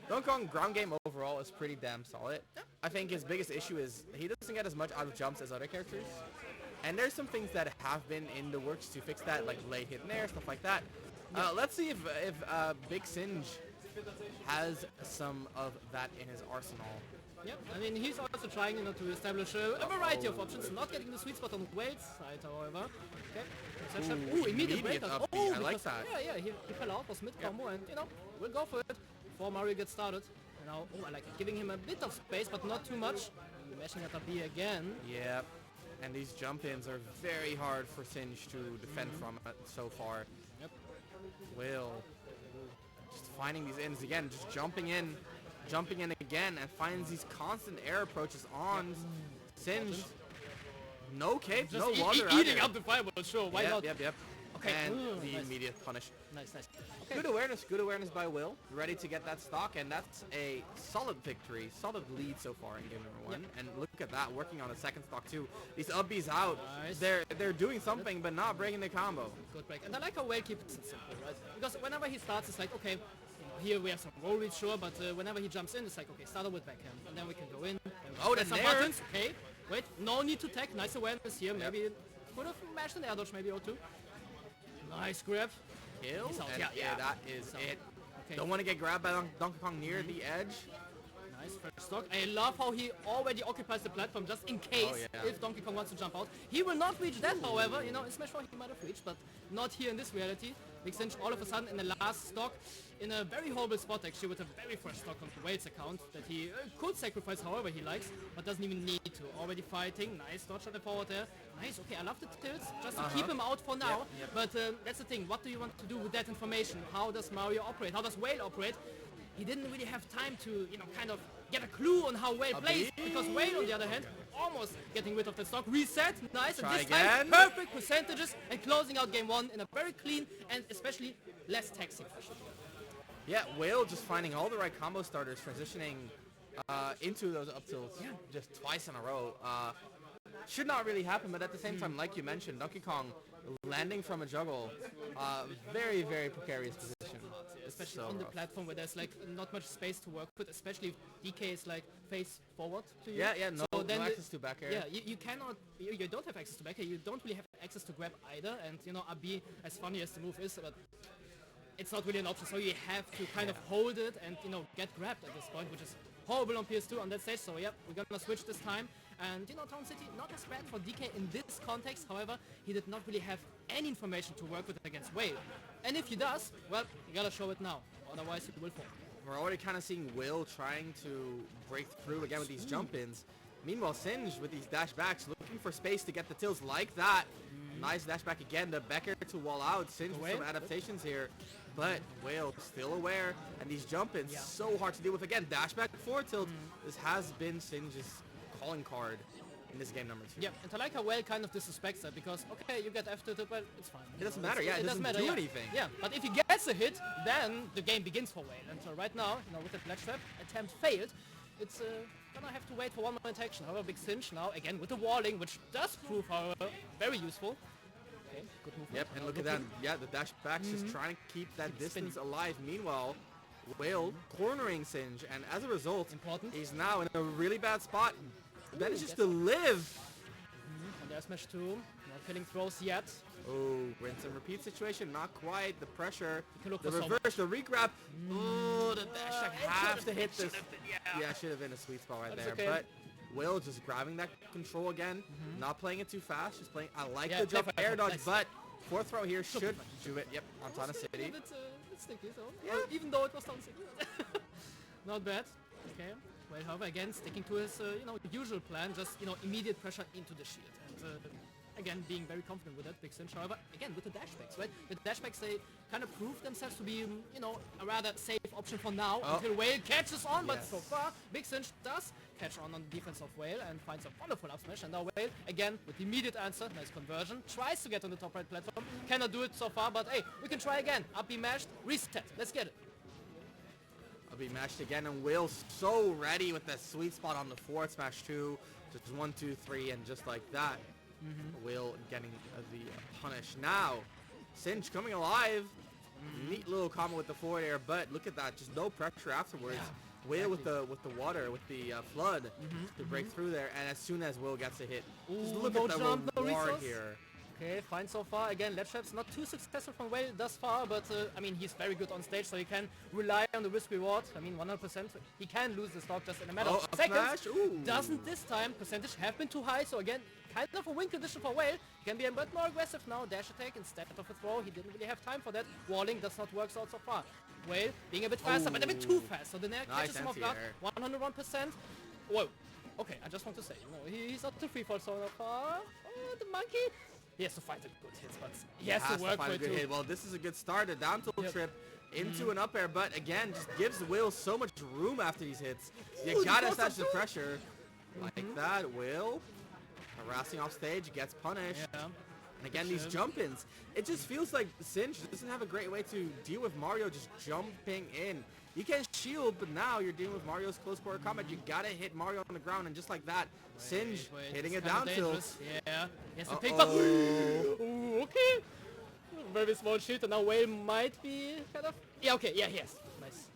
Donkey Kong ground game overall is pretty damn solid. I think his biggest issue is he doesn't get as much out of jumps as other characters. And there's some things that have been in the works to fix that, like late hit and air, stuff like that. Let's see if Bigsinge has some of that in his arsenal. Yep, I mean, he's also trying, to establish a variety of options, not getting the sweet spot on Whale's side, however. Okay, ooh, immediate break. Oh, I like that. Yeah, he fell out, was mid-combo, and, we'll go for it before Mario gets started. And now, I like it, giving him a bit of space, but not too much. Mashing at a B again. Yeah, and these jump-ins are very hard for Singe to defend from so far. Yep. Will just finding these ins again, just jumping in again, and finds these constant air approaches on Singe. No cape, no water. Eating up the fireball, sure. Why not? Yep. Okay. And the immediate punish. Nice. Okay. Good awareness by Will. Ready to get that stock, and that's a solid victory, solid lead so far in game number 1. Yep. And look at that, working on the second stock too. These up Bs out. Nice. They're doing something, but not breaking the combo. Good break. And I like how Will keeps it simple, right? Because whenever he starts, it's like, okay, here we have some roll read, sure, but whenever he jumps in, it's like, okay, start with backhand, and then we can go in. That's some buttons. Okay, wait, no need to tech. Nice awareness here. Maybe could have mashed an air dodge, maybe O2. Nice grab. Kill. Yeah, that is it. Okay. Don't want to get grabbed by Donkey Kong near the edge. Nice first stock. I love how he already occupies the platform just in case if Donkey Kong wants to jump out. He will not reach that, however. In Smash 4 he might have reached, but not here in this reality. Bigsinge all of a sudden in the last stock in a very horrible spot actually with a very first stock on Wade's account that he could sacrifice however he likes, but doesn't even need to. Already fighting. Nice dodge at the forward there. Nice. Okay, I love the tilts just to keep him out for now. Yep. But that's the thing. What do you want to do with that information? How does Mario operate? How does Whale operate? He didn't really have time to, kind of get a clue on how Whale plays, because Whale, on the other hand, almost getting rid of the stock. Reset, nice, and this time, perfect percentages, and closing out game 1 in a very clean and especially less taxing fashion. Yeah, Whale just finding all the right combo starters, transitioning into those up tilts just twice in a row. Should not really happen, but at the same time, like you mentioned, Donkey Kong landing from a juggle, very, very precarious position. Especially on the platform where there's like not much space to work with, especially if DK is like face forward to you. Yeah, no access to back air. Yeah, you cannot, you don't have access to back air, you don't really have access to grab either, and AB, as funny as the move is, but it's not really an option, so you have to kind of hold it and, get grabbed at this point, which is horrible on PS2 on that stage, so yeah, we're gonna switch this time. And, Town City, not as bad for DK in this context, however, he did not really have any information to work with against Whale. And if he does, well, you gotta show it now, otherwise he will fall. We're already kind of seeing Will trying to break through again with these jump-ins. Meanwhile, Singe with these dash backs, looking for space to get the tills like that. Nice dash back again, the back air to wall out. Singe with some adaptations here. But Whale still aware, and these jump-ins so hard to deal with. Again, dash back forward tilt. This has been Singe's calling card in this game number 2. Yeah, and I like how Well kind of disrespects that, because, okay, you get after it, but it's fine. It doesn't matter, it doesn't do anything. Yeah, but if he gets a hit, then the game begins for Whale. And so right now, with the ledge trap, attempt failed. It's gonna have to wait for one more attack. However, Bigsinge now, again, with the walling, which does prove, however, very useful. Okay, good move. Yep, and look at that. Yeah, the dash back's just trying to keep that distance alive. Meanwhile, Whale cornering Singe, and as a result, he's now in a really bad spot. Manages to live. And there's Smash 2, not killing throws yet. Oh, rinse and repeat situation, not quite. The pressure, the reverse, the regrab. Oh, the dash attack has to hit this. Yeah, should have been a sweet spot right there. Okay. But Will just grabbing that control again, not playing it too fast, just playing. I like the jump air dodge, but fourth throw here should do it. Yep, on Tana City. It's sticky, so even though it was Town City. Not bad. Okay. Well, however, again, sticking to his, usual plan, just, immediate pressure into the shield. And, again, being very confident with that, Bigsinge. However, again, with the dashbacks, right? The dashbacks, they kind of prove themselves to be, a rather safe option for now, until Whale catches on, but so far, Bigsinge does catch on the defense of Whale and finds a wonderful up smash. And now Whale, again, with the immediate answer, nice conversion, tries to get on the top right platform, cannot do it so far, but hey, we can try again. Up B mashed, reset, let's get it. Be mashed again, and Will's so ready with that sweet spot on the forward smash 2. Just 1, 2, 3, and just like that, Will getting the punish. Now, Singe coming alive. Neat little combo with the forward air, but look at that, just no pressure afterwards. Yeah, Will exactly. with the water, with the flood to break through there, and as soon as Will gets a hit, just Ooh, look no at the jump, no reward resource. here. Okay, fine so far. Again, left trap's not too successful from Whale thus far, but I mean, he's very good on stage, so he can rely on the risk reward. I mean, 100%. He can lose the stock just in a matter of a seconds. smash? Ooh. Doesn't this time. Percentage have been too high, so again, kind of a win condition for Whale. He can be a bit more aggressive now. Dash attack instead of a throw. He didn't really have time for that. Walling does not work so far. Whale being a bit faster, but a bit too fast. So the Nair Nice catches him off guard. 101%. Whoa. Okay, I just want to say, you know, he's not too free fall so far. Oh, the monkey. He has to fight a good hits, but he has to work for it too. Hit. Well, this is a good start. A down tilt Yep. trip into an up air, but again, just gives Will so much room after these hits. You Ooh, gotta the attach the force pressure. Like that, Will harassing off stage, gets punished. Yeah. And again, For these sure. jump-ins. It just feels like Singe doesn't have a great way to deal with Mario just jumping in. You can shield, but now you're dealing with Mario's close quarter combat. You gotta hit Mario on the ground, and just like that, Singe hitting it's a kinda down tilt. dangerous. Yeah. He has to pick up. Uh-oh. Ooh, okay. Very small shield, and now Whale might be kind of. Yeah, okay, yeah, yes. Nice.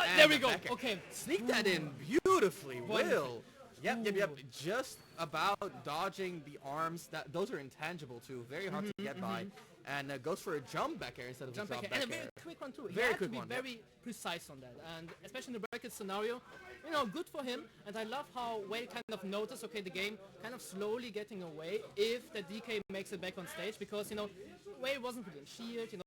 And There we the go. back air. Okay. Sneak that in beautifully, Wonderful. Will. Yep. Just about dodging the arms. Those are intangible too. Very hard to get by. And goes for a jump back air instead of Jump a back drop here. back And a air. very quick one too. He Very had quick to be one, yep. very precise on that, and especially in the bracket scenario, you know, good for him. And I love how Whale kind of noticed, okay, the game kind of slowly getting away if the DK makes it back on stage, because you know, Whale wasn't really in shield, you know.